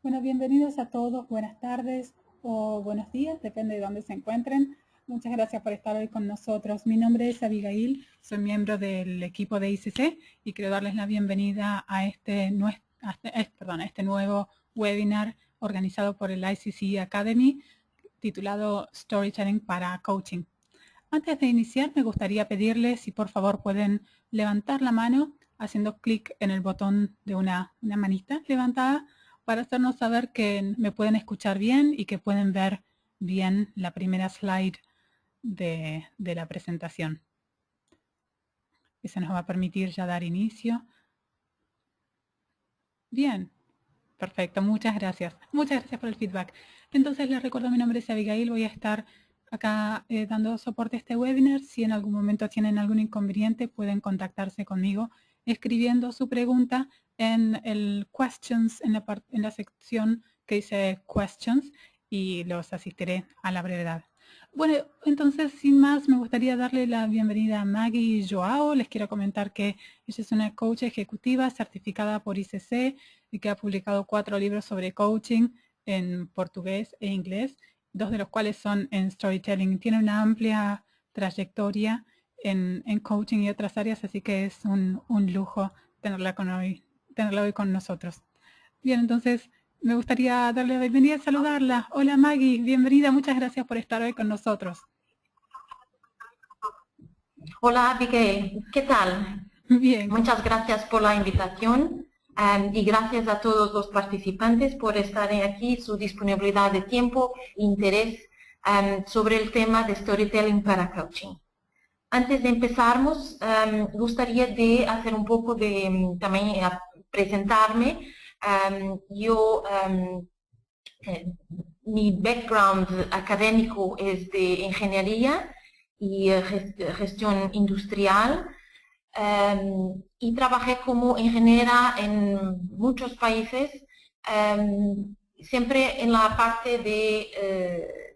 Bueno, bienvenidos a todos, buenas tardes o buenos días, depende de dónde se encuentren. Muchas gracias por estar hoy con nosotros. Mi nombre es Abigail, soy miembro del equipo de ICC y quiero darles la bienvenida a este nuevo webinar organizado por el ICC Academy titulado Storytelling para Coaching. Antes de iniciar, me gustaría pedirles si por favor pueden levantar la mano haciendo clic en el botón de una manita levantada para hacernos saber que me pueden escuchar bien y que pueden ver bien la primera slide de la presentación. Eso nos va a permitir ya dar inicio. Bien, perfecto, muchas gracias. Muchas gracias por el feedback. Entonces les recuerdo, mi nombre es Abigail, voy a estar acá dando soporte a este webinar. Si en algún momento tienen algún inconveniente, pueden contactarse conmigo escribiendo su pregunta en el questions, en la sección que dice questions, y los asistiré a la brevedad. Bueno, entonces, sin más, me gustaría darle la bienvenida a Maggie Joao. Les quiero comentar que ella es una coach ejecutiva certificada por ICC y que ha publicado 4 libros sobre coaching en portugués e inglés, 2 de los cuales son en storytelling. Tiene una amplia trayectoria en coaching y otras áreas, así que es un lujo tenerla hoy con nosotros. Bien, entonces me gustaría darle la bienvenida y saludarla. Hola Maggie, bienvenida, muchas gracias por estar hoy con nosotros. Hola Abigail, ¿qué tal? Bien. Muchas gracias por la invitación y gracias a todos los participantes por estar aquí, su disponibilidad de tiempo e interés sobre el tema de storytelling para coaching. Antes de empezarmos, gustaría de hacer un poco de también presentarme. Mi background académico es de ingeniería y gestión industrial y trabajé como ingeniera en muchos países, siempre en la parte de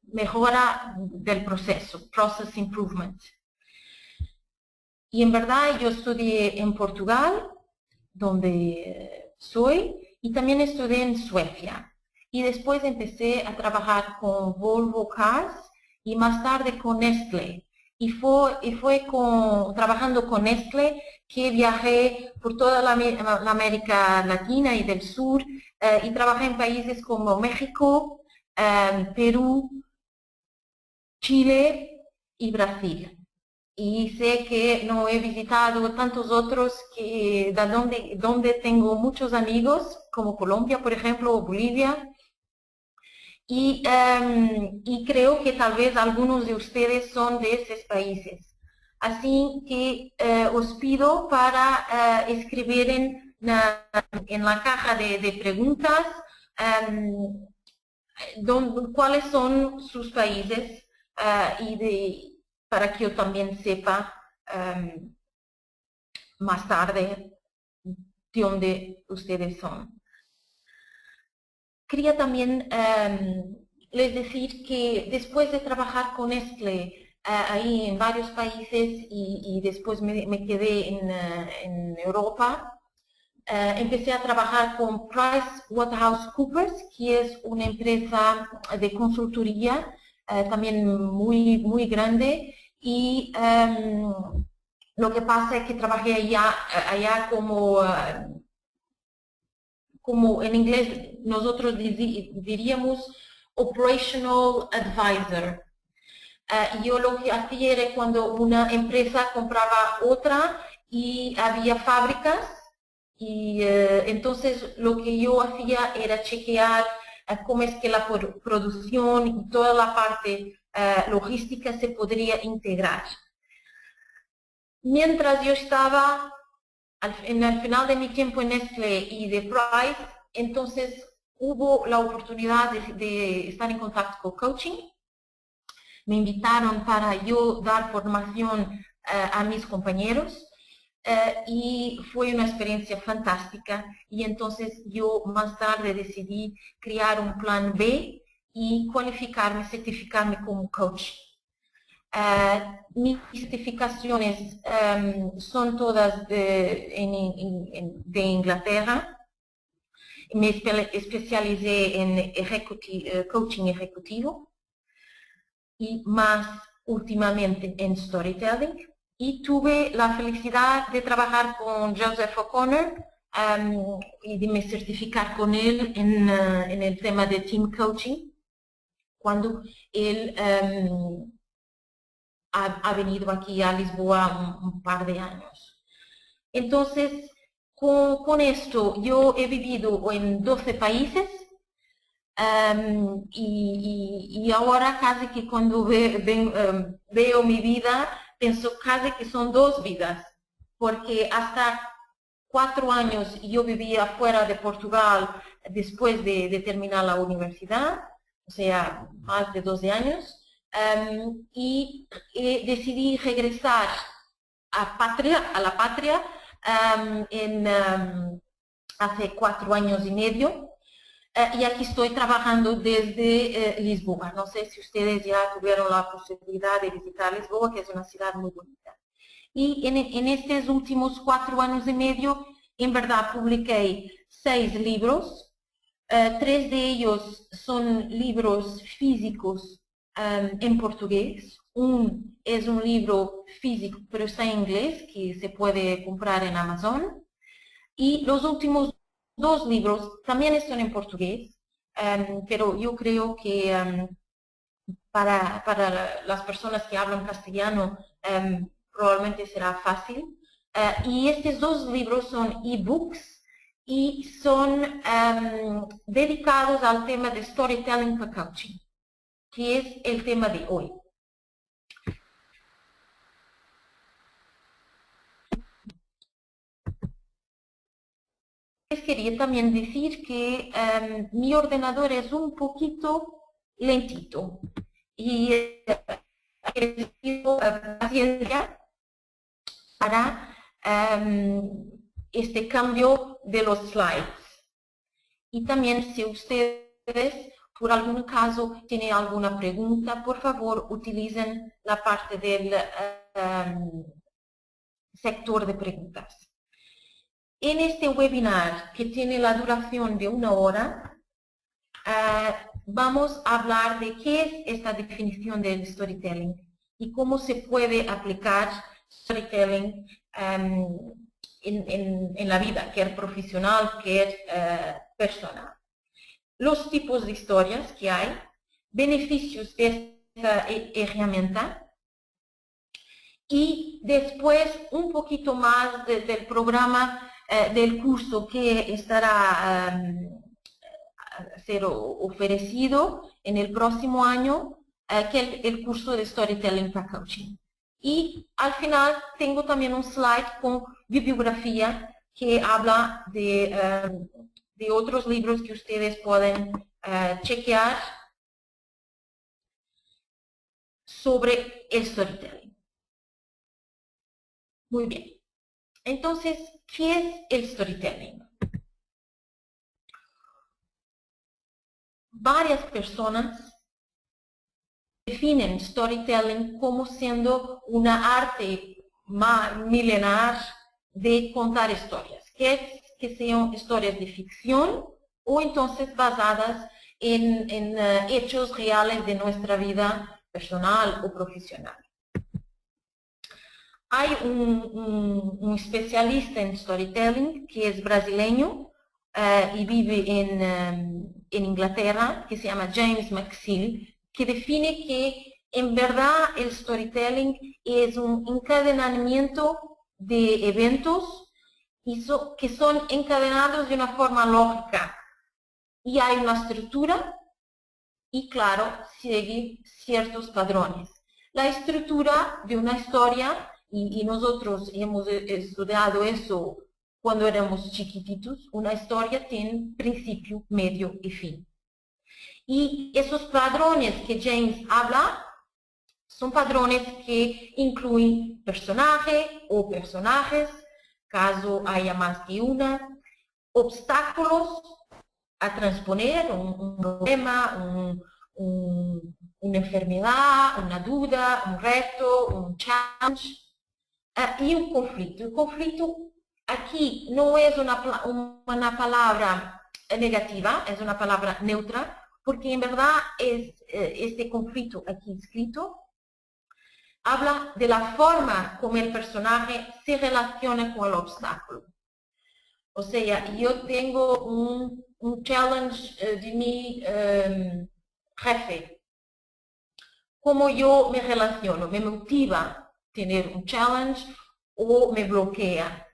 mejora del proceso, process improvement. Y en verdad yo estudié en Portugal, donde soy, y también estudié en Suecia. Y después empecé a trabajar con Volvo Cars y más tarde con Nestlé. Y fue trabajando con Nestlé que viajé por toda la América Latina y del Sur y trabajé en países como México, Perú, Chile y Brasil. Y sé que no he visitado tantos otros que donde tengo muchos amigos, como Colombia, por ejemplo, o Bolivia. Y creo que tal vez algunos de ustedes son de esos países. Así que os pido para escribir en la caja de preguntas cuáles son sus países para que yo también sepa más tarde de dónde ustedes son. Quería también les decir que después de trabajar con Nestlé ahí en varios países y después me quedé en Europa, empecé a trabajar con PricewaterhouseCoopers, que es una empresa de consultoría también muy grande. Y lo que pasa es que trabajé allá como en inglés nosotros diríamos operational advisor. Yo lo que hacía era cuando una empresa compraba otra y había fábricas, y entonces lo que yo hacía era chequear cómo es que la producción y toda la parte logística se podría integrar. Mientras yo estaba en el final de mi tiempo en Nestlé y de Price, entonces hubo la oportunidad de estar en contacto con coaching. Me invitaron para yo dar formación a mis compañeros y fue una experiencia fantástica. Y entonces yo más tarde decidí crear un plan B y certificarme como coach. Mis certificaciones son todas de Inglaterra me especialicé en coaching ejecutivo y más últimamente en storytelling. Y tuve la felicidad de trabajar con Joseph O'Connor y de me certificar con él en el tema de team coaching, cuando él ha venido aquí a Lisboa un par de años. Entonces, con esto, yo he vivido en 12 países y ahora casi que cuando veo mi vida, pienso casi que son dos vidas, porque hasta 4 años yo vivía fuera de Portugal después de terminar la universidad, o sea, más de 12 años, y decidí regresar a la patria hace 4 años y medio. Y aquí estoy trabajando desde Lisboa. No sé si ustedes ya tuvieron la posibilidad de visitar Lisboa, que es una ciudad muy bonita. Y en estos últimos 4 años y medio, en verdad, publiqué 6 libros. 3 de ellos son libros físicos en portugués. Es un libro físico, pero está en inglés, que se puede comprar en Amazon. Y los últimos 2 libros también están en portugués, pero yo creo que para las personas que hablan castellano probablemente será fácil. Y estos 2 libros son ebooks y son dedicados al tema de storytelling para coaching, que es el tema de hoy. Les quería también decir que mi ordenador es un poquito lentito y pido paciencia para este cambio de los slides. Y también si ustedes por algún caso tienen alguna pregunta, por favor utilicen la parte del sector de preguntas. En este webinar, que tiene la duración de 1 hora, vamos a hablar de qué es esta definición del storytelling y cómo se puede aplicar storytelling en la vida, quer profesional, quer personal. Los tipos de historias que hay, beneficios de esta herramienta, y después un poquito más del programa del curso que estará a ser ofrecido en el próximo año, que es el curso de Storytelling para Coaching. Y al final tengo también un slide con bibliografía que habla de otros libros que ustedes pueden chequear sobre el storytelling. Muy bien. Entonces, ¿qué es el storytelling? Varias personas definen storytelling como siendo una arte milenar de contar historias, que sean historias de ficción o entonces basadas en hechos reales de nuestra vida personal o profesional. Hay un especialista en storytelling que es brasileño y vive en Inglaterra, que se llama James McSill, que define que en verdad el storytelling es un encadenamiento de eventos que son encadenados de una forma lógica. Y hay una estructura y, claro, sigue ciertos patrones. La estructura de una historia, y nosotros hemos estudiado eso cuando éramos chiquititos, una historia tiene principio, medio y fin. Y esos patrones que James habla son patrones que incluyen personaje o personajes, caso haya más que una, obstáculos a transponer, un problema, una enfermedad, una duda, un reto, un challenge, y un conflicto. El conflicto aquí no es una palabra negativa, es una palabra neutra, porque en verdad este conflicto aquí escrito habla de la forma como el personaje se relaciona con el obstáculo. O sea, yo tengo un challenge de mi jefe. ¿Cómo yo me relaciono? ¿Me motiva tener un challenge o me bloquea?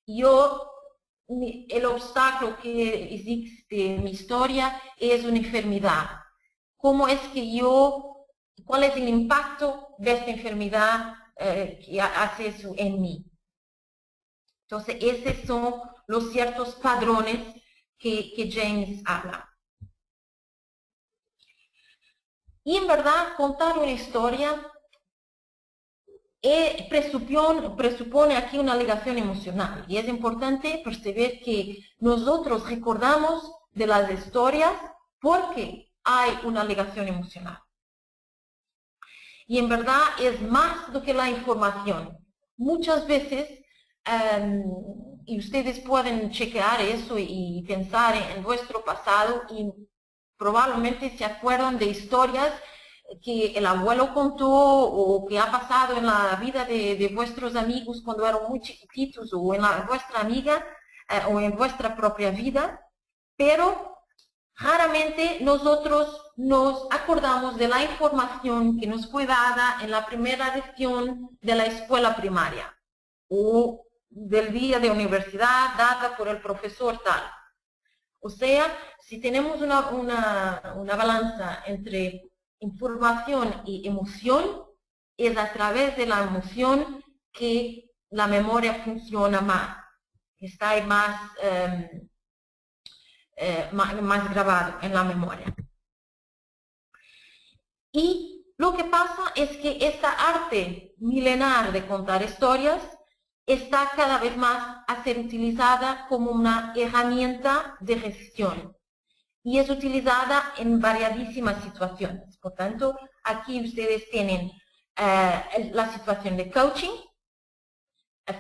El obstáculo que existe en mi historia es una enfermedad. ¿Cómo es que cuál es el impacto de esta enfermedad que hace eso en mí? Entonces, esos son los ciertos padrones que James habla. Y en verdad, contar una historia presupone aquí una ligación emocional. Y es importante percibir que nosotros recordamos de las historias porque hay una ligación emocional. Y en verdad es más do que la información. Muchas veces, y ustedes pueden chequear eso y pensar en vuestro pasado y probablemente se acuerdan de historias que el abuelo contó o que ha pasado en la vida de vuestros amigos cuando eran muy chiquititos o en vuestra amiga o en vuestra propia vida, pero raramente nosotros nos acordamos de la información que nos fue dada en la primera lección de la escuela primaria o del día de universidad dada por el profesor tal. O sea, si tenemos una balanza entre información y emoción, es a través de la emoción que la memoria funciona más, está ahí más grabado en la memoria. Y lo que pasa es que esta arte milenar de contar historias está cada vez más a ser utilizada como una herramienta de gestión y es utilizada en variadísimas situaciones. Por tanto, aquí ustedes tienen la situación de coaching,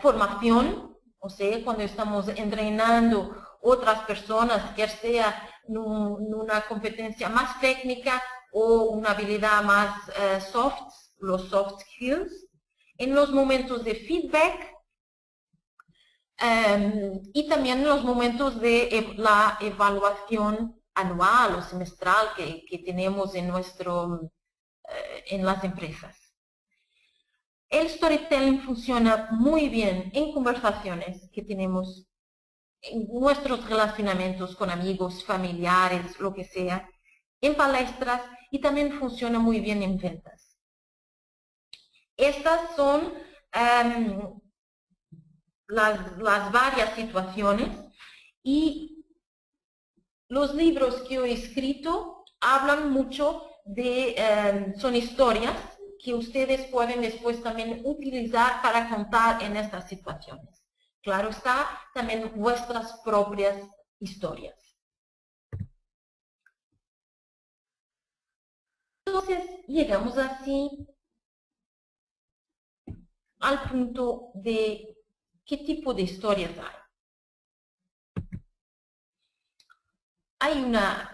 formación, o sea, cuando estamos entrenando otras personas, que sea en una competencia más técnica o una habilidad más soft, los soft skills, en los momentos de feedback y también en los momentos de la evaluación anual o semestral que tenemos en las empresas. El storytelling funciona muy bien en conversaciones que tenemos en nuestros relacionamientos con amigos, familiares, lo que sea, en palestras y también funciona muy bien en ventas. Estas son las varias situaciones y los libros que he escrito hablan mucho son historias que ustedes pueden después también utilizar para contar en estas situaciones. Claro está, también vuestras propias historias. Entonces, llegamos así al punto de qué tipo de historias hay. Hay una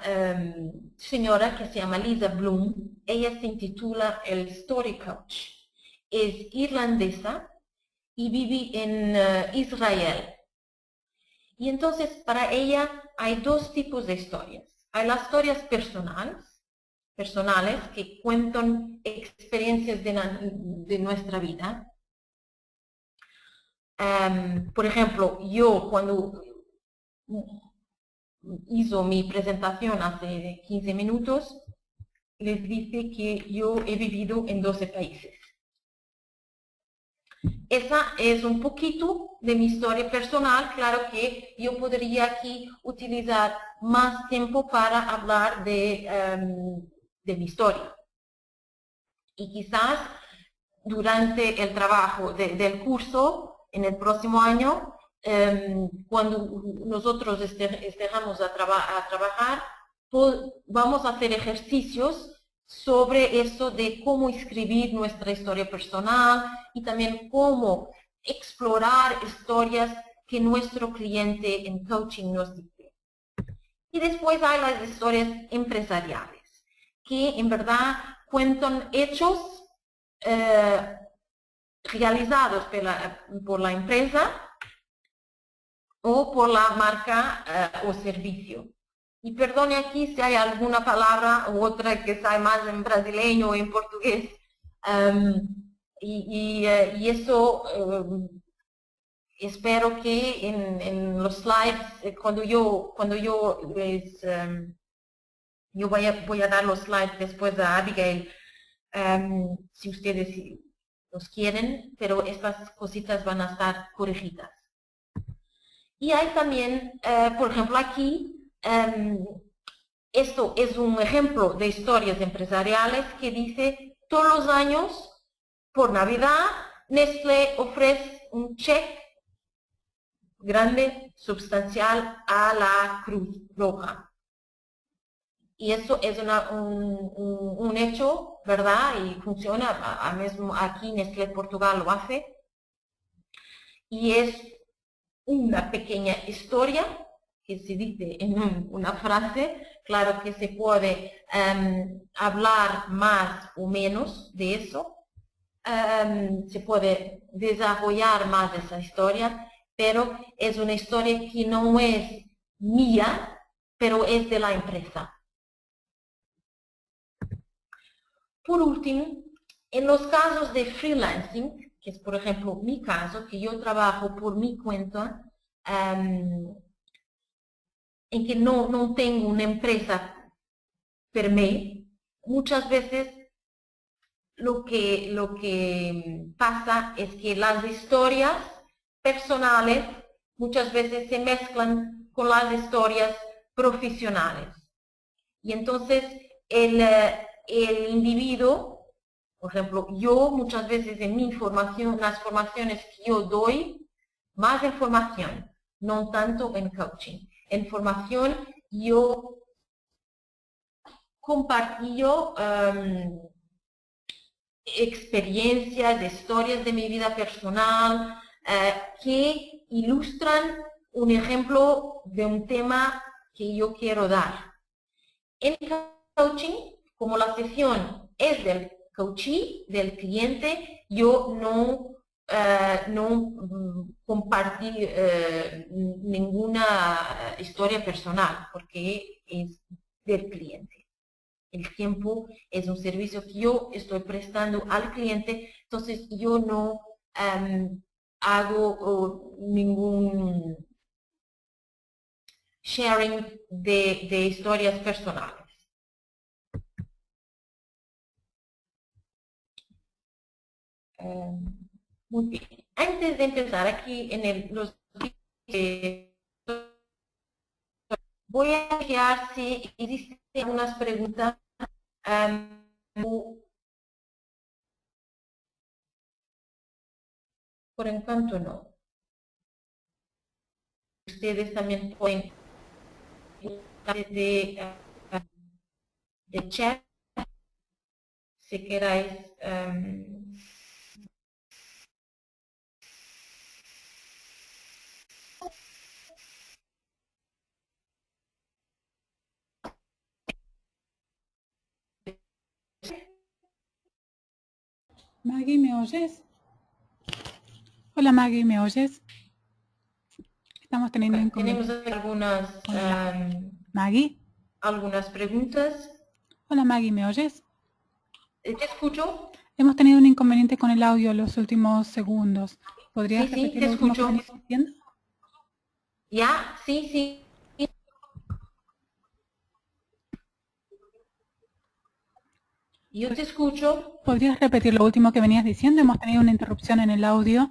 señora que se llama Lisa Bloom, ella se intitula el Story Coach. Es irlandesa y vive en Israel. Y entonces para ella hay dos tipos de historias. Hay las historias personales que cuentan experiencias de nuestra vida. Por ejemplo, yo cuando hizo mi presentación hace 15 minutos, les dice que yo he vivido en 12 países. Esa es un poquito de mi historia personal. Claro que yo podría aquí utilizar más tiempo para hablar de mi historia. Y quizás durante el trabajo del curso, en el próximo año, cuando nosotros estemos a trabajar, vamos a hacer ejercicios sobre eso de cómo escribir nuestra historia personal y también cómo explorar historias que nuestro cliente en coaching nos dice. Y después hay las historias empresariales, que en verdad cuentan hechos realizados por la empresa o por la marca o servicio. Y perdone aquí si hay alguna palabra u otra que sale más en brasileño o en portugués. Y eso espero que en los slides, cuando yo les... yo voy a dar los slides después a Abigail, si ustedes los quieren, pero estas cositas van a estar corregidas. Y hay también, por ejemplo, aquí, esto es un ejemplo de historias empresariales que dice, todos los años, por Navidad, Nestlé ofrece un cheque grande, sustancial, a la Cruz Roja. Y eso es un hecho, ¿verdad? Y funciona, mismo aquí Nestlé Portugal lo hace. Y es una pequeña historia que se dice en una frase. Claro que se puede hablar más o menos de eso. Se puede desarrollar más esa historia, pero es una historia que no es mía, pero es de la empresa. Por último, en los casos de freelancing, que es por ejemplo mi caso, que yo trabajo por mi cuenta, en que no tengo una empresa per me, muchas veces lo que pasa es que las historias personales muchas veces se mezclan con las historias profesionales. Y entonces el individuo, por ejemplo, yo muchas veces en mi formación, las formaciones que yo doy, más en formación, no tanto en coaching. En formación yo compartí experiencias, historias de mi vida personal que ilustran un ejemplo de un tema que yo quiero dar. En coaching, como la sesión es del coachee, del cliente, yo no compartí ninguna historia personal porque es del cliente. El tiempo es un servicio que yo estoy prestando al cliente, entonces yo no hago ningún sharing de historias personales. Muy bien. Antes de empezar aquí en los voy a chequear si existen algunas preguntas. Por encanto no. Ustedes también pueden de chat si queráis. Maggie, ¿me oyes? Hola Maggie, ¿me oyes? Estamos teniendo tenemos inconvenientes. algunas Maggie. Algunas preguntas. Hola Maggie, ¿me oyes? ¿Te escucho? Hemos tenido un inconveniente con el audio en los últimos segundos. ¿Podrías Sí, repetir te lo último que escucho. venías diciendo? ¿Ya? Sí, sí. Yo te escucho. ¿Podrías repetir lo último que venías diciendo? Hemos tenido una interrupción en el audio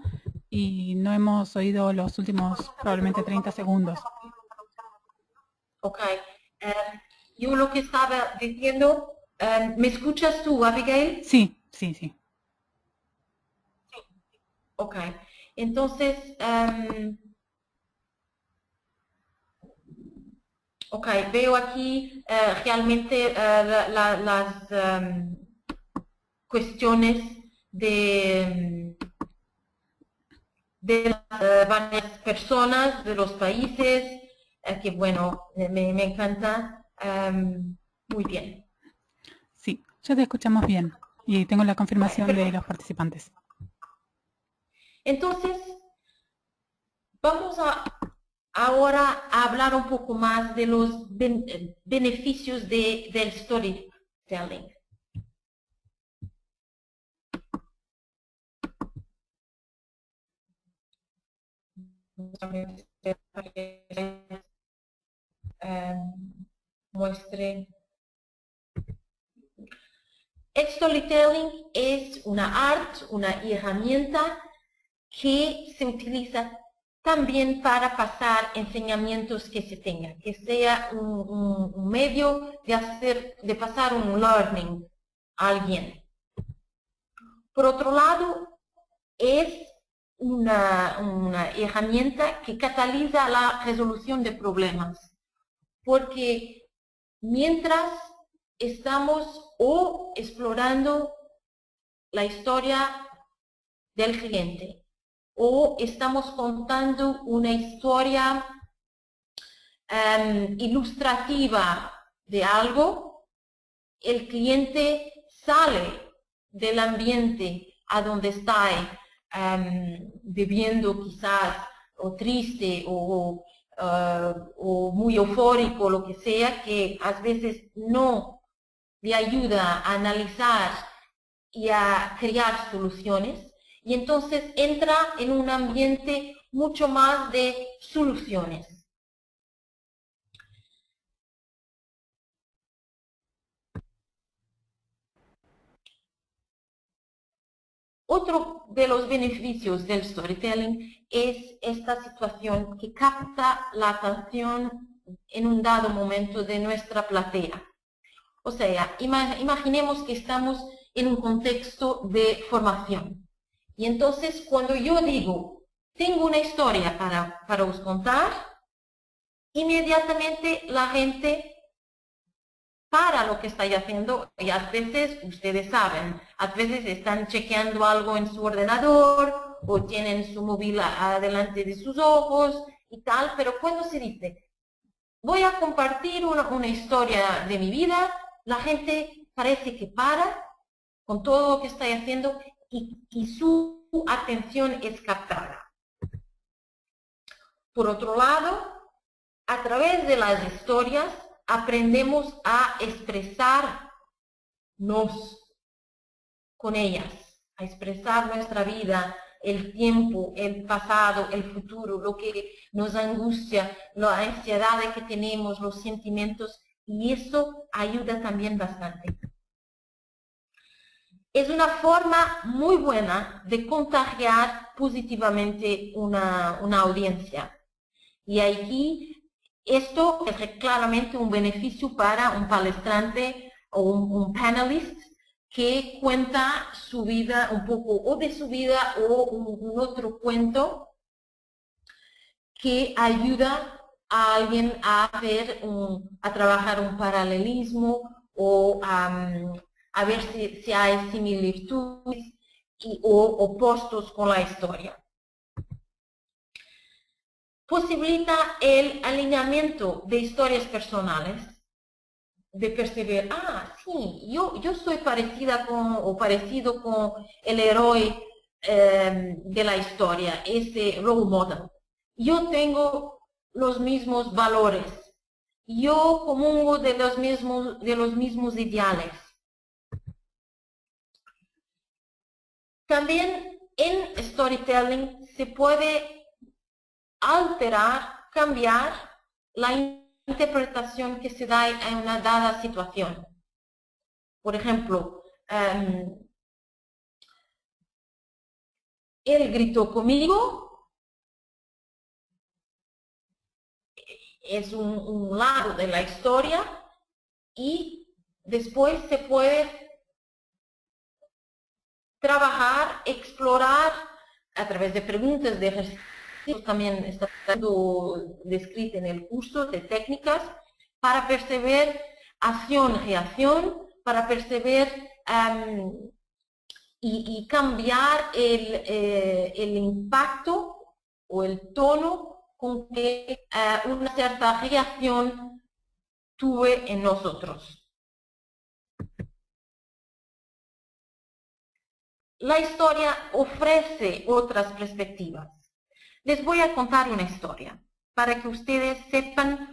y no hemos oído los últimos probablemente 30 segundos. Ok. Yo lo que estaba diciendo, ¿me escuchas tú, Abigail? Sí, sí, sí. Ok. Entonces, ok, veo aquí realmente las cuestiones de las varias personas, de los países, que bueno, me encanta. Muy bien. Sí, ya te escuchamos bien y tengo la confirmación de los participantes. Entonces, vamos ahora a hablar un poco más de los beneficios del storytelling. Muestre. El storytelling es una herramienta que se utiliza también para pasar enseñamientos que se tengan, que sea un medio de pasar un learning a alguien. Por otro lado, es una herramienta que cataliza la resolución de problemas, porque mientras estamos explorando la historia del cliente o estamos contando una historia ilustrativa de algo, el cliente sale del ambiente a donde está viviendo quizás o triste o muy eufórico, lo que sea, que a veces no le ayuda a analizar y a crear soluciones, y entonces entra en un ambiente mucho más de soluciones. Otro de los beneficios del storytelling es esta situación que capta la atención en un dado momento de nuestra platea. O sea, imaginemos que estamos en un contexto de formación. Y entonces, cuando yo digo, tengo una historia para os contar, inmediatamente la gente para lo que estáis haciendo, y a veces, ustedes saben, a veces están chequeando algo en su ordenador o tienen su móvil delante de sus ojos y tal, pero cuando se dice, voy a compartir una historia de mi vida, la gente parece que para con todo lo que está haciendo y su atención es captada. Por otro lado, a través de las historias aprendemos a expresarnos con ellas, a expresar nuestra vida, el tiempo, el pasado, el futuro, lo que nos angustia, la ansiedad que tenemos, los sentimientos, y eso ayuda también bastante. Es una forma muy buena de contagiar positivamente una audiencia. Y aquí, esto es claramente un beneficio para un palestrante o un panelist que cuenta su vida, un poco o de su vida o un otro cuento que ayuda a alguien a trabajar un paralelismo o a ver si hay similitudes o opuestos con la historia. Posibilita el alineamiento de historias personales, de percibir, sí, yo soy parecida o parecido con el héroe de la historia, ese role model. Yo tengo los mismos valores, yo comulgo de los mismos ideales. También en storytelling se puede alterar, cambiar la interpretación que se da en una dada situación. Por ejemplo, él gritó conmigo, es un lado de la historia, y después se puede trabajar, explorar a través de preguntas, de ejercicios, también está descrito en el curso de técnicas, para perceber acción-reacción, para perceber y cambiar el impacto o el tono con que una cierta reacción tuve en nosotros. La historia ofrece otras perspectivas. Les voy a contar una historia para que ustedes sepan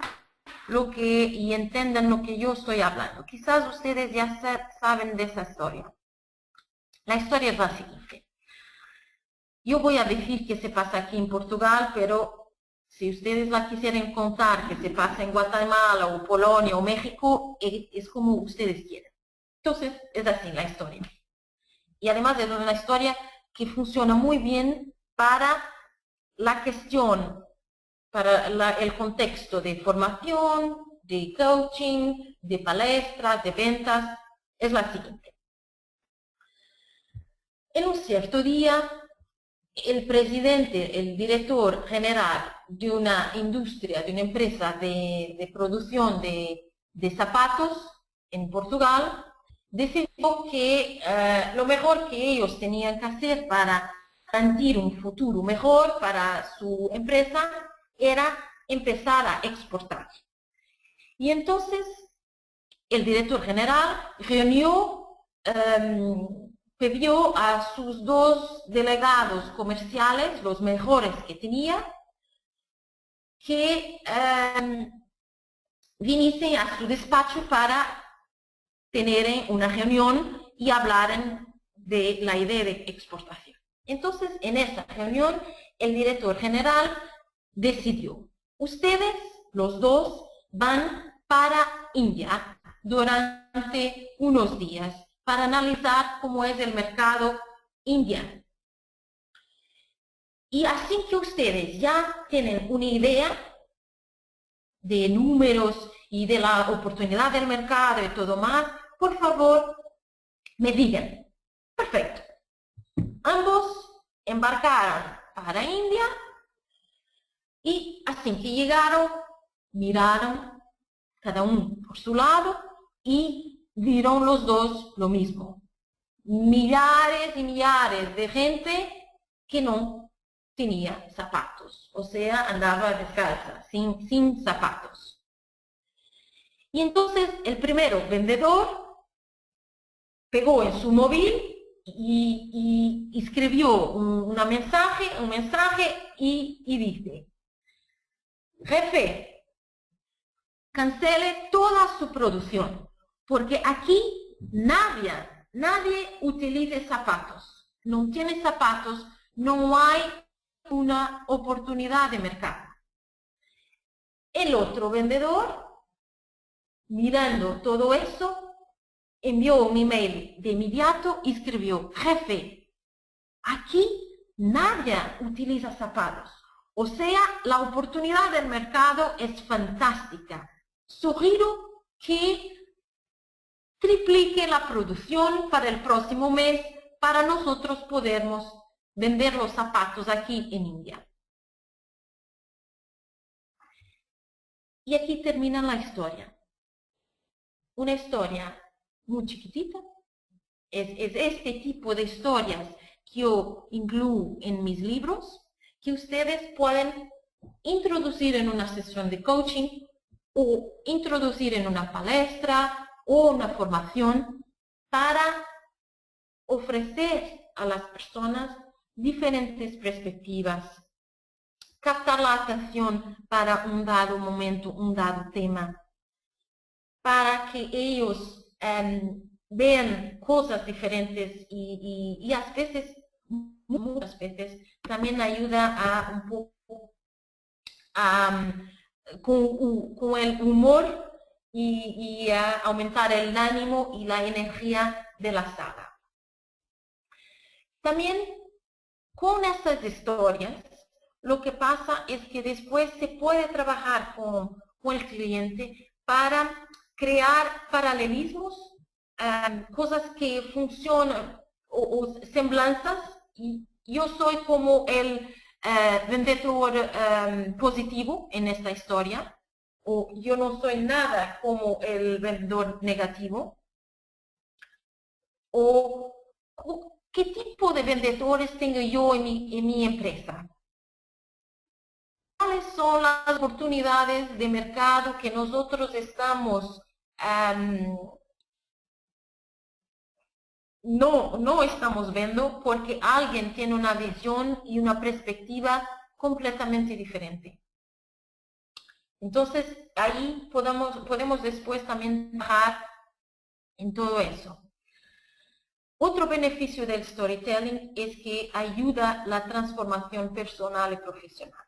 y entiendan lo que yo estoy hablando. Quizás ustedes ya saben de esa historia. La historia es la siguiente. Yo voy a decir que se pasa aquí en Portugal, pero si ustedes la quisieran contar que se pasa en Guatemala o Polonia o México, es como ustedes quieren. Entonces, es así la historia. Y además es una historia que funciona muy bien para la cuestión, para el contexto de formación, de coaching, de palestras, de ventas. Es la siguiente. En un cierto día, el presidente, el director general de una industria, de una empresa de producción de zapatos en Portugal, decidió que lo mejor que ellos tenían que hacer para garantir un futuro mejor para su empresa era empezar a exportar. Y entonces el director general pidió a sus dos delegados comerciales, los mejores que tenía, que viniesen a su despacho para tener una reunión y hablar de la idea de exportación. Entonces, en esa reunión, el director general decidió, ustedes, los dos, van para India durante unos días para analizar cómo es el mercado indiano. Y así que ustedes ya tienen una idea de números y de la oportunidad del mercado y todo más, por favor, me digan. Perfecto. Ambos embarcaron para India y así que llegaron, miraron cada uno por su lado y vieron los dos lo mismo. Millares y millares de gente que no tenía zapatos, o sea, andaba descalza, sin zapatos. Y entonces el primero vendedor pegó en su móvil y escribió un mensaje y dice, jefe, cancele toda su producción, porque aquí nadie utiliza zapatos. No tiene zapatos, no hay una oportunidad de mercado. El otro vendedor, mirando todo eso, envió un email de inmediato y escribió, jefe, aquí nadie utiliza zapatos. O sea, la oportunidad del mercado es fantástica. Sugiero que triplique la producción para el próximo mes para nosotros podermos vender los zapatos aquí en India. Y aquí termina la historia. Una historia muy chiquitita. Es este tipo de historias que yo incluyo en mis libros, que ustedes pueden introducir en una sesión de coaching o introducir en una palestra o una formación para ofrecer a las personas diferentes perspectivas, captar la atención para un dado momento, un dado tema, para que ellos vean cosas diferentes y a veces, muchas veces, también ayuda a un poco con el humor y a aumentar el ánimo y la energía de la sala. También con estas historias, lo que pasa es que después se puede trabajar con el cliente para crear paralelismos, cosas que funcionan o semblanzas. Y yo soy como el vendedor positivo en esta historia, o yo no soy nada como el vendedor negativo. O ¿qué tipo de vendedores tengo yo en mi empresa? cuáles son las oportunidades de mercado que nosotros estamos no estamos viendo porque alguien tiene una visión y una perspectiva completamente diferente. Entonces, ahí podemos después también trabajar en todo eso. Otro beneficio del storytelling es que ayuda la transformación personal y profesional.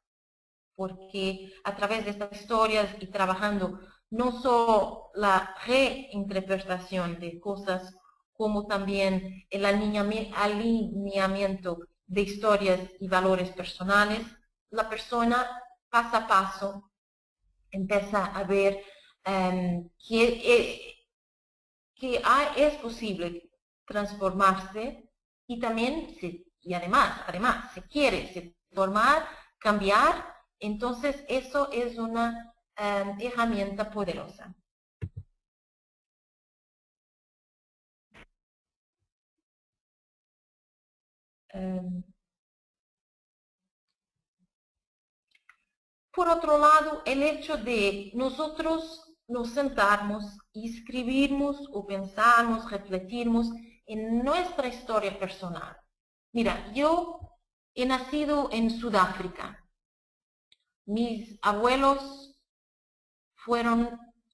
Porque a través de estas historias y trabajando no solo la reinterpretación de cosas, como también el alineamiento de historias y valores personales, la persona paso a paso empieza a ver que es posible transformarse y también, y además, se quiere transformar, cambiar, entonces eso es una herramienta poderosa. Por otro lado, el hecho de nosotros nos sentarnos y escribirnos o pensarnos, refletirnos en nuestra historia personal. Mira, yo he nacido en Sudáfrica. Mis abuelos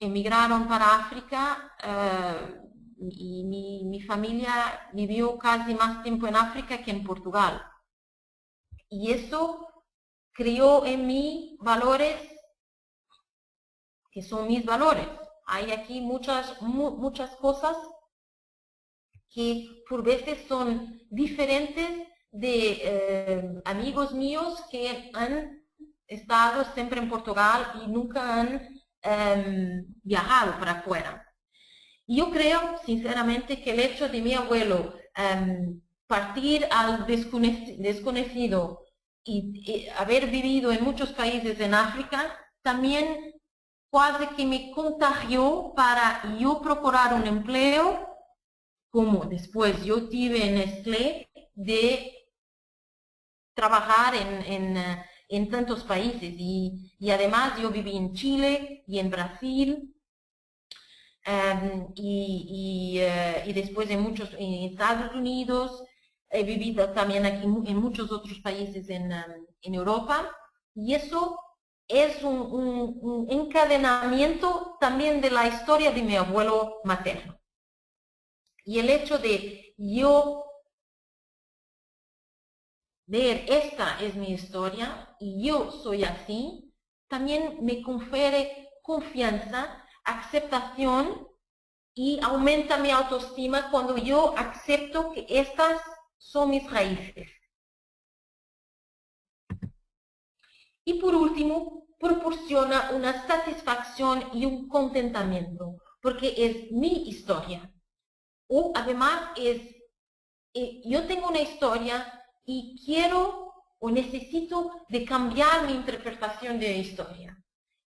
emigraron para África y mi familia vivió casi más tiempo en África que en Portugal. Y eso creó en mí valores que son mis valores. Hay aquí muchas cosas que por veces son diferentes de amigos míos que han estado siempre en Portugal y nunca han viajado para afuera. Y yo creo, sinceramente, que el hecho de mi abuelo partir al desconocido y haber vivido en muchos países en África, también casi que me contagió para yo procurar un empleo, como después yo tuve en Nestlé, de trabajar en tantos países. Y además yo viví en Chile y en Brasil, y después en Estados Unidos, he vivido también aquí en muchos otros países en Europa, y eso es un encadenamiento también de la historia de mi abuelo materno. Y el hecho de yo ver esta es mi historia y yo soy así, también me confiere confianza, aceptación y aumenta mi autoestima cuando yo acepto que estas son mis raíces. Y por último, proporciona una satisfacción y un contentamiento, porque es mi historia. O además yo tengo una historia y quiero o necesito de cambiar mi interpretación de la historia.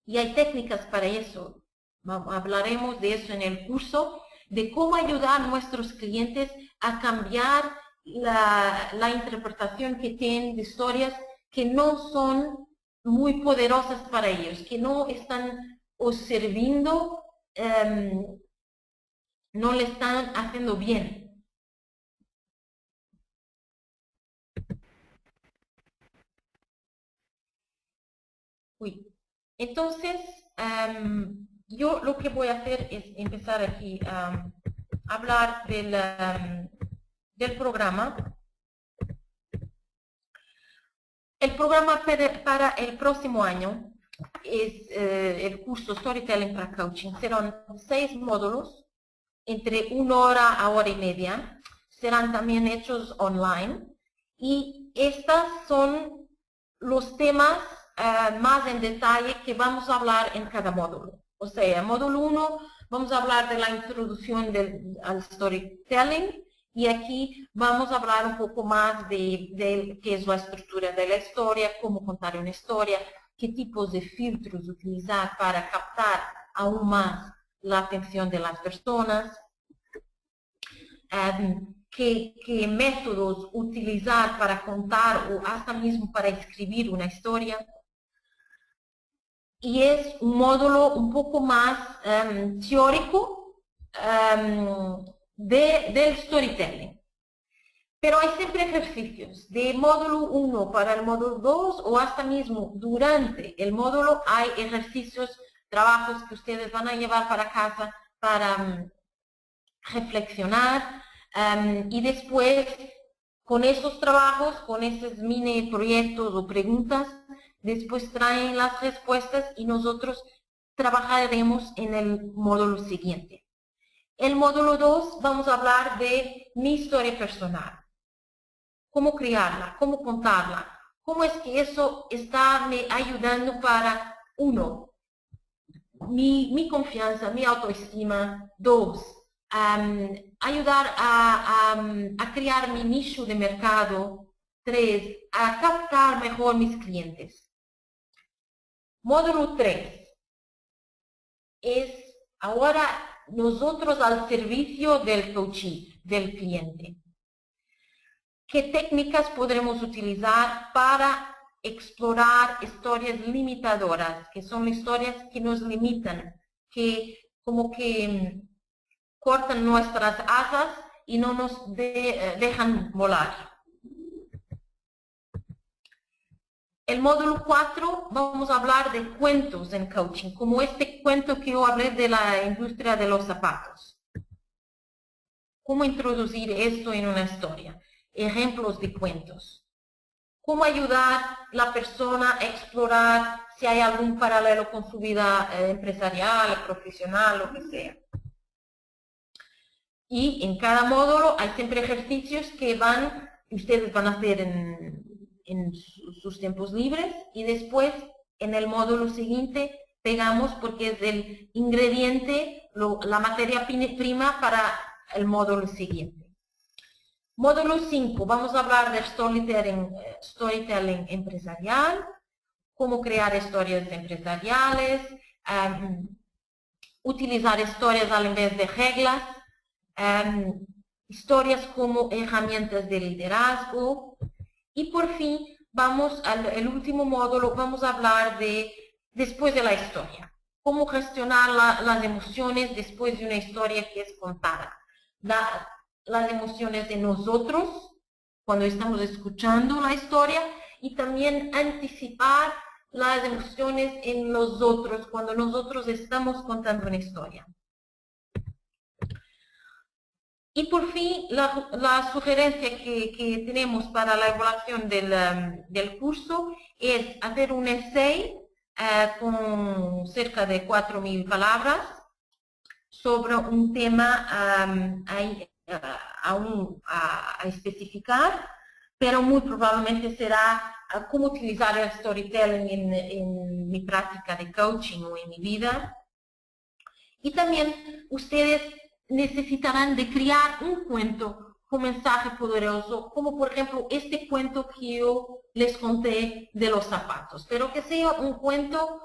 Y hay técnicas para eso. Hablaremos de eso en el curso, de cómo ayudar a nuestros clientes a cambiar la interpretación que tienen de historias que no son muy poderosas para ellos, que no están sirviendo, no le están haciendo bien. Entonces, yo lo que voy a hacer es empezar aquí a hablar del programa. El programa para el próximo año es el curso Storytelling para Coaching. Serán 6 módulos, entre 1 hora a hora y media. Serán también hechos online. Y estos son los temas más en detalle que vamos a hablar en cada módulo. O sea, módulo 1 vamos a hablar de la introducción al storytelling y aquí vamos a hablar un poco más de qué es la estructura de la historia, cómo contar una historia, qué tipos de filtros utilizar para captar aún más la atención de las personas, qué métodos utilizar para contar o hasta mismo para escribir una historia. y es un módulo un poco más teórico del storytelling. Pero hay siempre ejercicios de módulo 1 para el módulo 2 o hasta mismo durante el módulo hay ejercicios, trabajos que ustedes van a llevar para casa para reflexionar y después con esos trabajos, con esos mini proyectos o preguntas, después traen las respuestas y nosotros trabajaremos en el módulo siguiente. El módulo 2 vamos a hablar de mi historia personal. Cómo crearla, cómo contarla, cómo es que eso está me ayudando para, uno, mi confianza, mi autoestima, dos, ayudar a crear mi nicho de mercado, tres, a captar mejor mis clientes. Módulo 3 es ahora nosotros al servicio del coachee, del cliente. ¿Qué técnicas podremos utilizar para explorar historias limitadoras, que son historias que nos limitan, que como que cortan nuestras asas y no nos dejan volar? El módulo 4 vamos a hablar de cuentos en coaching, como este cuento que yo hablé de la industria de los zapatos. ¿Cómo introducir esto en una historia? Ejemplos de cuentos. Cómo ayudar a la persona a explorar si hay algún paralelo con su vida empresarial, profesional, lo que sea. Y en cada módulo hay siempre ejercicios que ustedes van a hacer en sus tiempos libres y después en el módulo siguiente pegamos porque es el ingrediente, la materia prima para el módulo siguiente. Módulo 5, vamos a hablar de storytelling empresarial, cómo crear historias empresariales, utilizar historias en vez de reglas, historias como herramientas de liderazgo. Y por fin, vamos al último módulo, vamos a hablar de después de la historia, cómo gestionar las emociones después de una historia que es contada. Las emociones de nosotros cuando estamos escuchando la historia y también anticipar las emociones en los otros cuando nosotros estamos contando una historia. Y por fin, la sugerencia que tenemos para la evaluación del curso es hacer un essay con cerca de 4.000 palabras sobre un tema aún a especificar, pero muy probablemente será cómo utilizar el storytelling en mi práctica de coaching o en mi vida. Y también ustedes necesitarán de crear un cuento con mensaje poderoso, como por ejemplo este cuento que yo les conté de los zapatos, pero que sea un cuento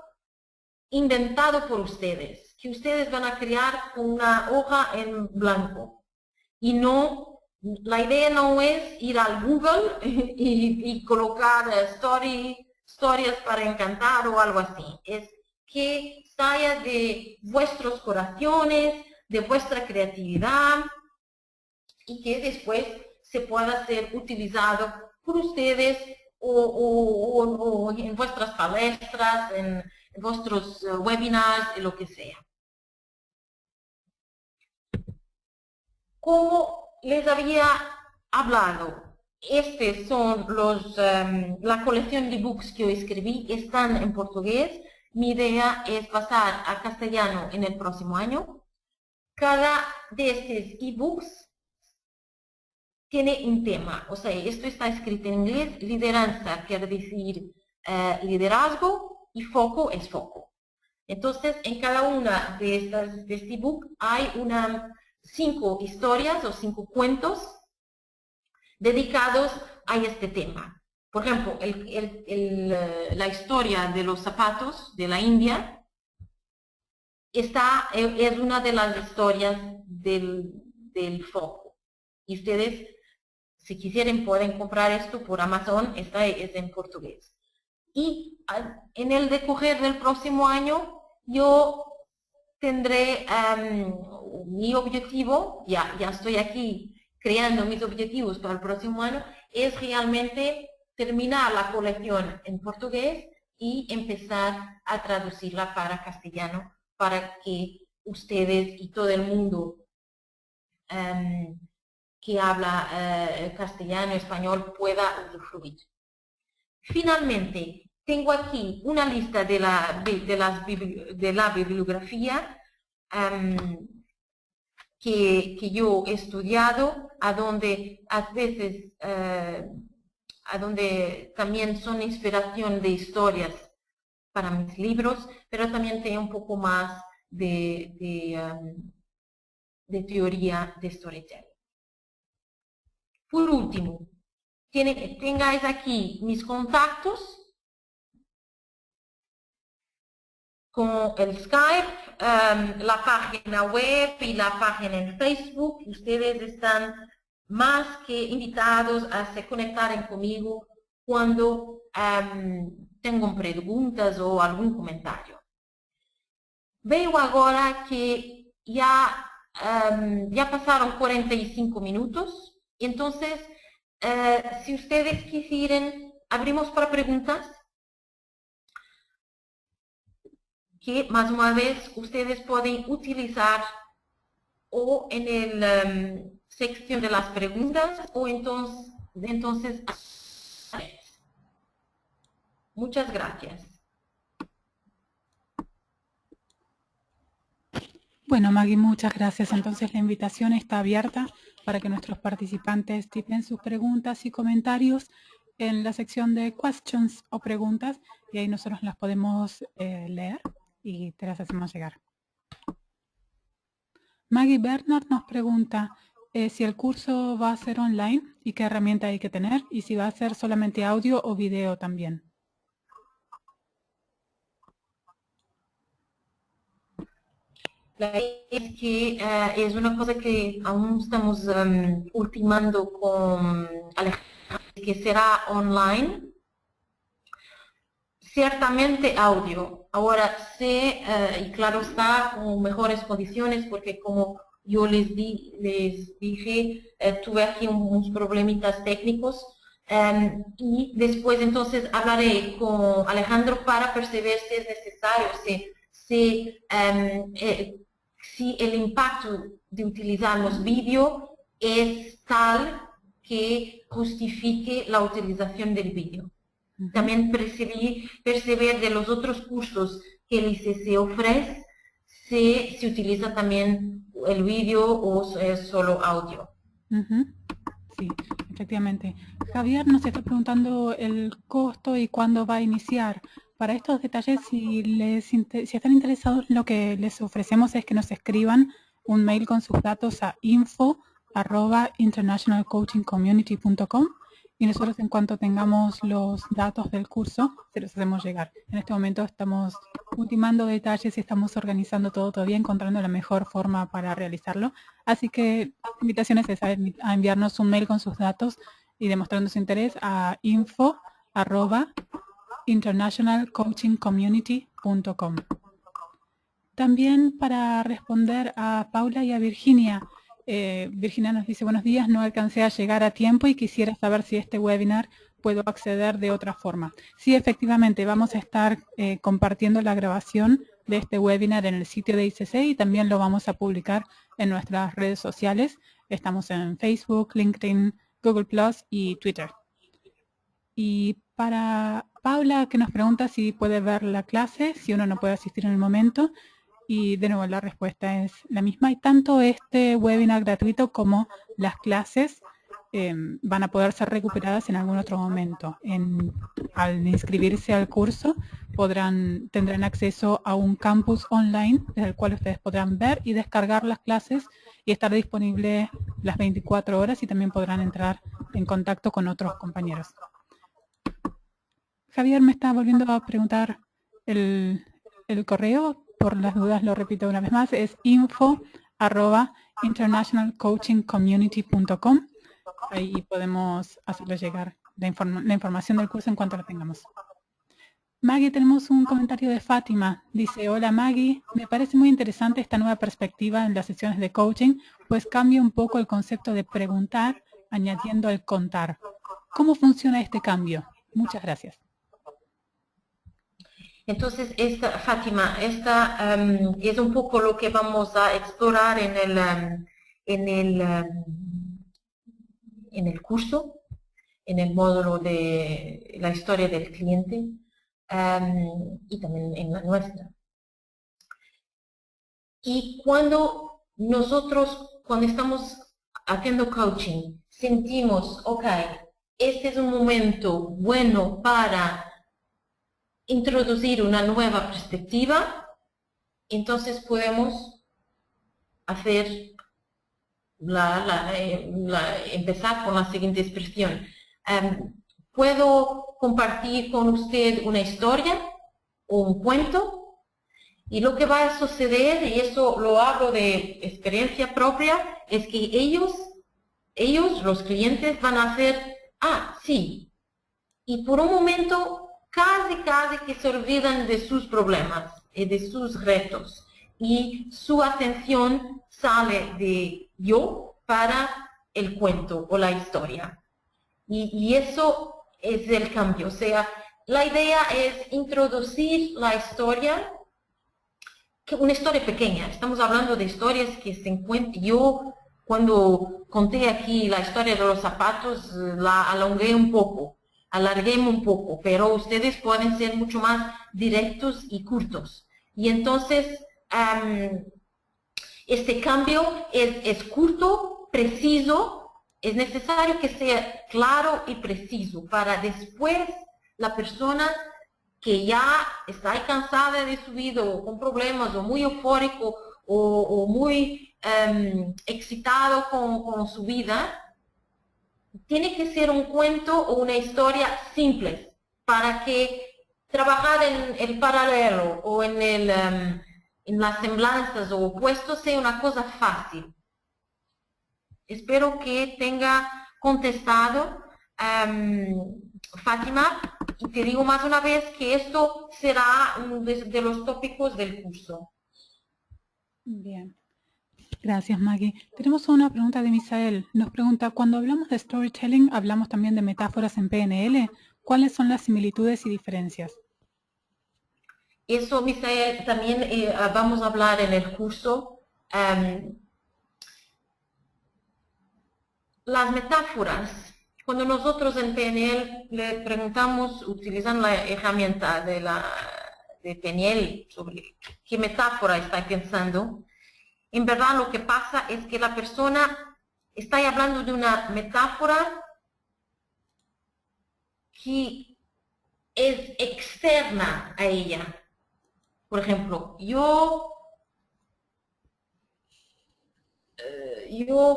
inventado por ustedes, que ustedes van a crear con una hoja en blanco. Y no, la idea no es ir al Google y colocar historias para encantar o algo así. Es que salga de vuestros corazones, de vuestra creatividad y que después se pueda ser utilizado por ustedes o en vuestras palestras, en vuestros webinars, lo que sea. Como les había hablado, estos son la colección de books que yo escribí, están en portugués. Mi idea es pasar a castellano en el próximo año. Cada de estos ebooks tiene un tema, o sea, esto está escrito en inglés, lideranza quiere decir liderazgo y foco es foco. Entonces, en cada una de este ebook hay 5 historias o 5 cuentos dedicados a este tema. Por ejemplo, la historia de los zapatos de la India es una de las historias del foco. Y ustedes, si quisieren, pueden comprar esto por Amazon, esta es en portugués. y en el decorrer del próximo año yo tendré mi objetivo, ya estoy aquí creando mis objetivos para el próximo año, es realmente terminar la colección en portugués y empezar a traducirla para castellano para que ustedes y todo el mundo que habla castellano, español, pueda usufruir. Finalmente, tengo aquí una lista de la bibliografía que yo he estudiado, a donde a veces a donde también son inspiración de historias para mis libros, pero también tengo un poco más de teoría de storytelling. Por último, tengáis aquí mis contactos con el Skype, la página web y la página en Facebook. Ustedes están más que invitados a se conectar conmigo cuando tengan preguntas o algún comentario. Veo ahora que ya pasaron 45 minutos, entonces si ustedes quisieran, abrimos para preguntas, que más una vez ustedes pueden utilizar o en el sección de las preguntas o entonces muchas gracias. Bueno, Maggie, muchas gracias. Entonces la invitación está abierta para que nuestros participantes tipen sus preguntas y comentarios en la sección de questions o preguntas y ahí nosotros las podemos leer y te las hacemos llegar. Maggie Bernard nos pregunta si el curso va a ser online y qué herramienta hay que tener y si va a ser solamente audio o video también. La idea es que es una cosa que aún estamos ultimando con Alejandro, que será online. Ciertamente audio. Ahora sé, y claro está, con mejores condiciones, porque como yo les dije, tuve aquí unos problemitas técnicos, y después entonces hablaré con Alejandro para perceber si es necesario, si el impacto de utilizar los vídeos es tal que justifique la utilización del vídeo. También perceber de los otros cursos que el ICC ofrece si se utiliza también el vídeo o es solo audio. Sí, efectivamente. Javier nos está preguntando el costo y cuándo va a iniciar. Para estos detalles, si están interesados, lo que les ofrecemos es que nos escriban un mail con sus datos a info@internationalcoachingcommunity.com y nosotros en cuanto tengamos los datos del curso, se los hacemos llegar. En este momento estamos ultimando detalles y estamos organizando todo todavía, encontrando la mejor forma para realizarlo. Así que la invitación es esa, a enviarnos un mail con sus datos y demostrando su interés a info@internationalcoachingcommunity.com. También para responder a Paula y a Virginia, Virginia nos dice: buenos días, no alcancé a llegar a tiempo y quisiera saber si este webinar puedo acceder de otra forma. Sí, efectivamente, vamos a estar compartiendo la grabación de este webinar en el sitio de ICC y también lo vamos a publicar en nuestras redes sociales. Estamos en Facebook, LinkedIn, Google Plus y Twitter. Y para Paula, que nos pregunta si puede ver la clase, si uno no puede asistir en el momento. Y de nuevo la respuesta es la misma. Y tanto este webinar gratuito como las clases van a poder ser recuperadas en algún otro momento. Al inscribirse al curso tendrán acceso a un campus online desde el cual ustedes podrán ver y descargar las clases y estar disponible las 24 horas y también podrán entrar en contacto con otros compañeros. Javier me está volviendo a preguntar el correo. Por las dudas lo repito una vez más, es info@internationalcoachingcommunity.com. Ahí podemos hacerle llegar la información del curso en cuanto la tengamos. Maggie, tenemos un comentario de Fátima. Dice, hola Maggie, me parece muy interesante esta nueva perspectiva en las sesiones de coaching, pues cambia un poco el concepto de preguntar, añadiendo el contar. ¿Cómo funciona este cambio? Muchas gracias. Entonces, Fátima, esta es un poco lo que vamos a explorar en el curso, en el módulo de la historia del cliente y también en la nuestra. Y cuando estamos haciendo coaching, sentimos, ok, este es un momento bueno para introducir una nueva perspectiva, entonces podemos hacer empezar con la siguiente expresión. ¿Puedo compartir con usted una historia o un cuento? Y lo que va a suceder, y eso lo hablo de experiencia propia, es que ellos, los clientes, van a hacer, ah, sí. Y por un momento, casi que se olvidan de sus problemas y de sus retos. Y su atención sale de yo para el cuento o la historia. Y eso es el cambio. O sea, la idea es introducir la historia, una historia pequeña. Estamos hablando de historias que se encuentran. Yo, cuando conté aquí la historia de los zapatos, la alargué un poco, pero ustedes pueden ser mucho más directos y cortos. Y entonces, este cambio es corto, preciso, es necesario que sea claro y preciso para después la persona que ya está cansada de su vida o con problemas o muy eufórico o muy excitado con su vida, tiene que ser un cuento o una historia simple para que trabajar en el paralelo o en las semblanzas o opuestos sea una cosa fácil. Espero que tenga contestado, Fátima, y te digo más una vez que esto será uno de los tópicos del curso. Bien. Gracias, Maggie. Tenemos una pregunta de Misael. Nos pregunta, cuando hablamos de storytelling, ¿hablamos también de metáforas en PNL? ¿Cuáles son las similitudes y diferencias? Eso, Misael, también vamos a hablar en el curso. Las metáforas. Cuando nosotros en PNL le preguntamos, utilizando la herramienta de PNL, sobre qué metáfora está pensando, en verdad lo que pasa es que la persona está hablando de una metáfora que es externa a ella. Por ejemplo, yo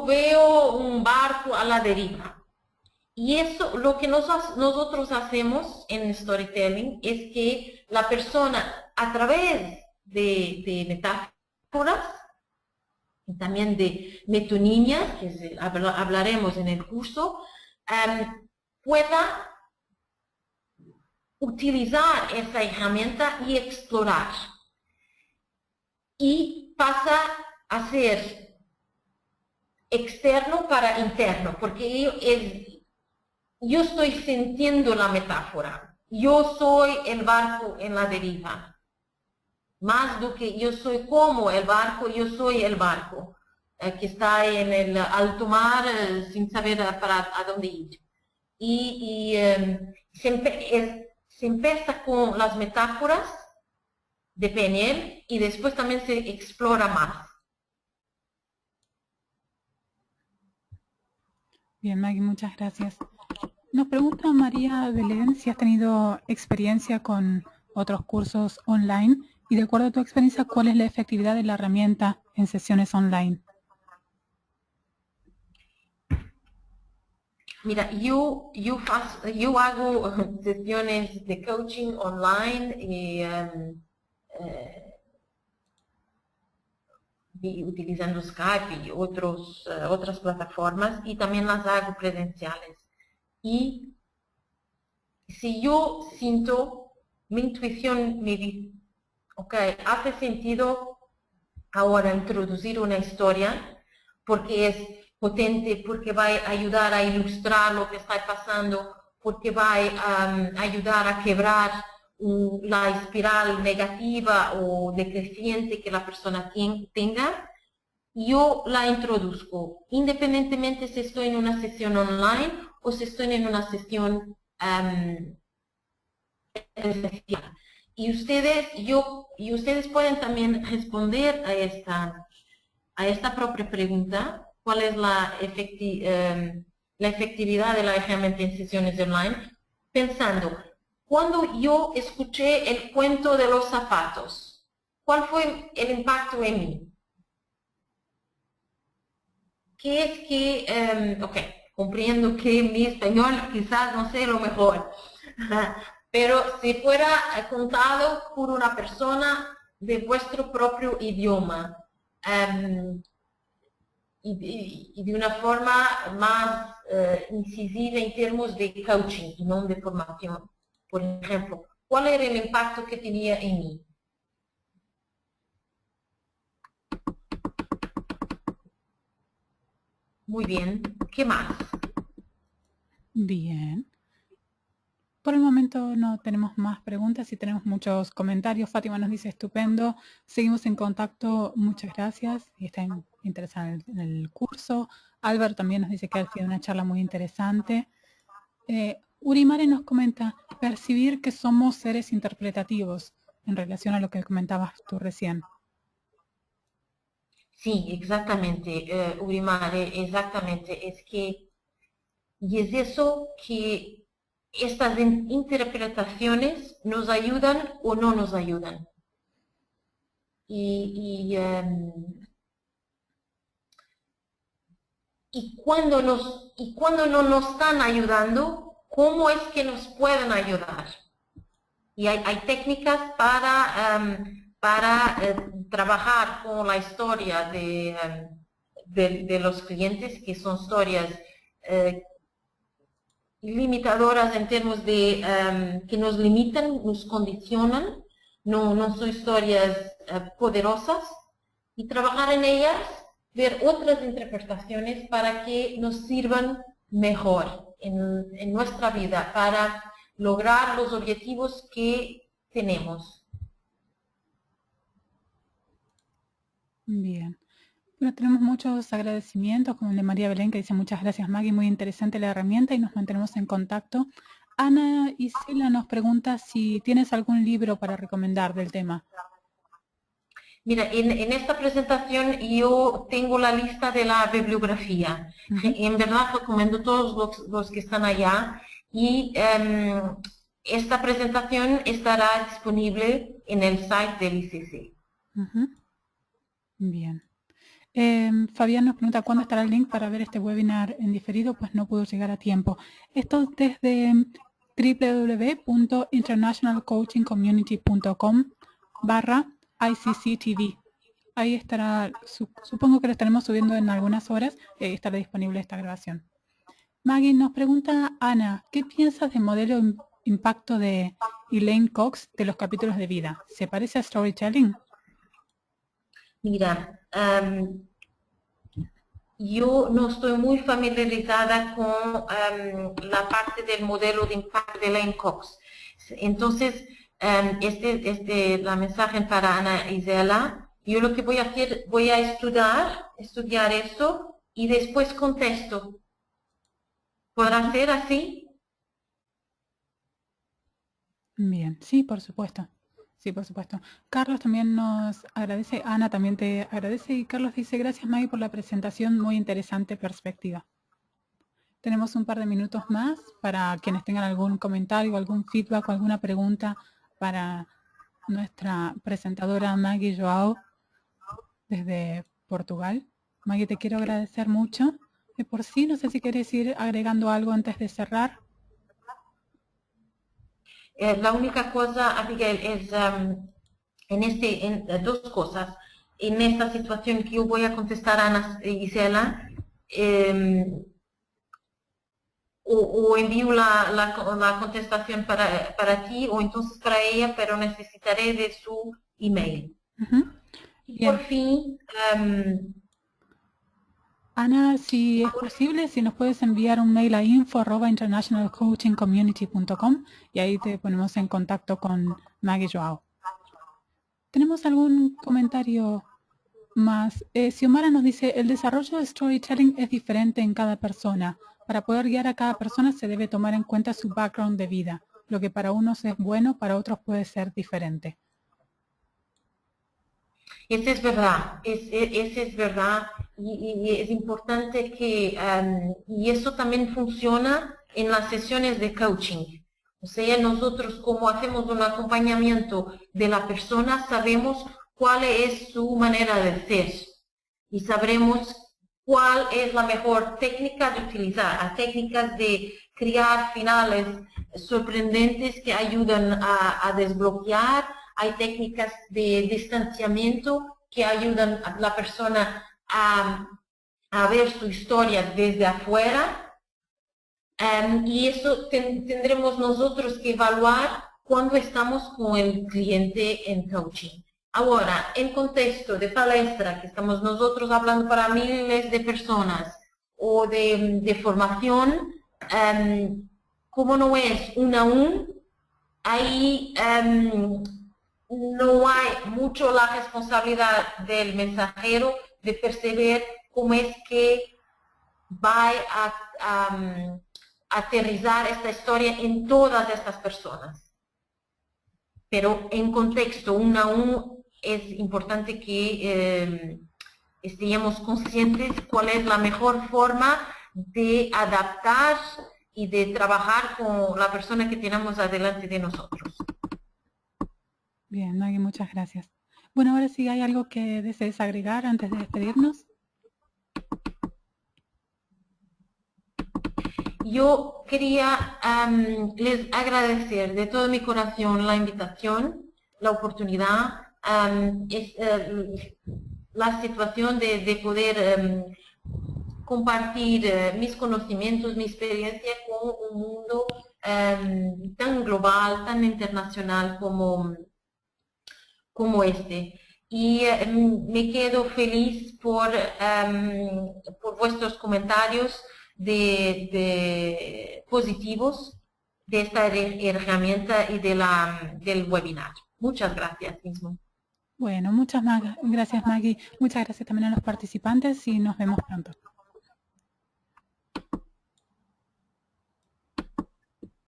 veo un barco a la deriva. Y eso, lo que nosotros hacemos en storytelling es que la persona, a través de metáforas, y también de metonimias, que hablaremos en el curso, pueda utilizar esa herramienta y explorar. Y pasa a ser externo para interno, porque yo estoy sintiendo la metáfora. Yo soy el barco en la deriva. Más do que yo soy como el barco, yo soy el barco que está en el alto mar sin saber a dónde ir. Y se empieza con las metáforas de PNL y después también se explora más. Bien, Maggie, muchas gracias. Nos pregunta María Belén si has tenido experiencia con otros cursos online y de acuerdo a tu experiencia, ¿cuál es la efectividad de la herramienta en sesiones online? Mira, yo hago sesiones de coaching online y utilizando Skype y otras plataformas y también las hago presenciales. Y si yo siento mi intuición me dice, ok, hace sentido ahora introducir una historia porque es potente, porque va a ayudar a ilustrar lo que está pasando, porque va a ayudar a quebrar la espiral negativa o decreciente que la persona tenga. Yo la introduzco, independientemente si estoy en una sesión online o si estoy en una sesión presencial. Y ustedes pueden también responder a esta propia pregunta, ¿cuál es la efectividad de la herramienta en sesiones online? Pensando, cuando yo escuché el cuento de los zapatos, ¿cuál fue el impacto en mí? ¿Qué es que, ok, comprendo que mi español quizás no sea lo mejor, pero si fuera contado por una persona de vuestro propio idioma y de una forma más incisiva en términos de coaching y no de formación, por ejemplo, ¿cuál era el impacto que tenía en mí? Muy bien, ¿qué más? Bien. Por el momento no tenemos más preguntas y tenemos muchos comentarios. Fátima nos dice estupendo. Seguimos en contacto. Muchas gracias. Y está interesada en el curso. Álvaro también nos dice que ha sido una charla muy interesante. Urimare nos comenta percibir que somos seres interpretativos en relación a lo que comentabas tú recién. Sí, exactamente, Urimare, exactamente. Y es eso que estas interpretaciones nos ayudan o no nos ayudan. Y cuando no nos están ayudando, ¿cómo es que nos pueden ayudar? Y hay técnicas para trabajar con la historia de los clientes, que son historias limitadoras en términos de que nos limitan, nos condicionan, no son historias poderosas, y trabajar en ellas, ver otras interpretaciones para que nos sirvan mejor en nuestra vida, para lograr los objetivos que tenemos. Bien. Bueno, tenemos muchos agradecimientos, como el de María Belén, que dice muchas gracias, Maggie, muy interesante la herramienta y nos mantenemos en contacto. Ana Isela nos pregunta si tienes algún libro para recomendar del tema. Mira, en esta presentación yo tengo la lista de la bibliografía. En verdad recomiendo todos los que están allá y esta presentación estará disponible en el site del ICC. Bien. Fabián nos pregunta cuándo estará el link para ver este webinar en diferido, pues no pudo llegar a tiempo. Esto desde www.internationalcoachingcommunity.com/ICCTV. Ahí estará, supongo que lo estaremos subiendo en algunas horas, estará disponible esta grabación. Maggie nos pregunta, Ana, ¿qué piensas del modelo impacto de Elaine Cox de los capítulos de vida? ¿Se parece a storytelling? Mira, yo no estoy muy familiarizada con la parte del modelo de impacto de Elaine Cox. Entonces, la mensaje para Ana Isela, yo lo que voy a hacer, voy a estudiar esto y después contesto. ¿Podrá ser así? Bien, sí, por supuesto. Sí, por supuesto. Carlos también nos agradece, Ana también te agradece y Carlos dice, gracias Maggie por la presentación, muy interesante perspectiva. Tenemos un par de minutos más para quienes tengan algún comentario, algún feedback o alguna pregunta para nuestra presentadora Maggie Joao desde Portugal. Maggie, te quiero agradecer mucho. De por sí, no sé si quieres ir agregando algo antes de cerrar. La única cosa, Abigail, es dos cosas. En esta situación que yo voy a contestar a Ana Isela, o envío la contestación para ti o entonces para ella, pero necesitaré de su email. Y por Bien. fin, Ana, si es posible, si nos puedes enviar un mail a info@internationalcoachingcommunity.com y ahí te ponemos en contacto con Maggie Joao. ¿Tenemos algún comentario más? Xiomara nos dice, el desarrollo de storytelling es diferente en cada persona. Para poder guiar a cada persona se debe tomar en cuenta su background de vida. Lo que para unos es bueno, para otros puede ser diferente. eso es verdad, eso es verdad y es importante que, y eso también funciona en las sesiones de coaching. O sea, nosotros como hacemos un acompañamiento de la persona, sabemos cuál es su manera de ser y sabremos cuál es la mejor técnica de utilizar, a técnicas de crear finales sorprendentes que ayudan a desbloquear. Hay técnicas de distanciamiento que ayudan a la persona a ver su historia desde afuera. Y eso tendremos nosotros que evaluar cuando estamos con el cliente en coaching. Ahora, en contexto de palestra, que estamos nosotros hablando para miles de personas, o de formación, como no es uno a uno, ahí no hay mucho la responsabilidad del mensajero de percibir cómo es que va a aterrizar esta historia en todas estas personas. Pero en contexto uno a uno es importante que estemos conscientes cuál es la mejor forma de adaptar y de trabajar con la persona que tenemos adelante de nosotros. Bien, Maggie, muchas gracias. Bueno, ahora sí, ¿hay algo que desees agregar antes de despedirnos? Yo quería les agradecer de todo mi corazón la invitación, la oportunidad, la situación de poder compartir mis conocimientos, mi experiencia con un mundo tan global, tan internacional como este. Y me quedo feliz por vuestros comentarios positivos de esta herramienta y del webinar. Muchas gracias mismo. Bueno, muchas gracias, Maggie. Muchas gracias también a los participantes y nos vemos pronto.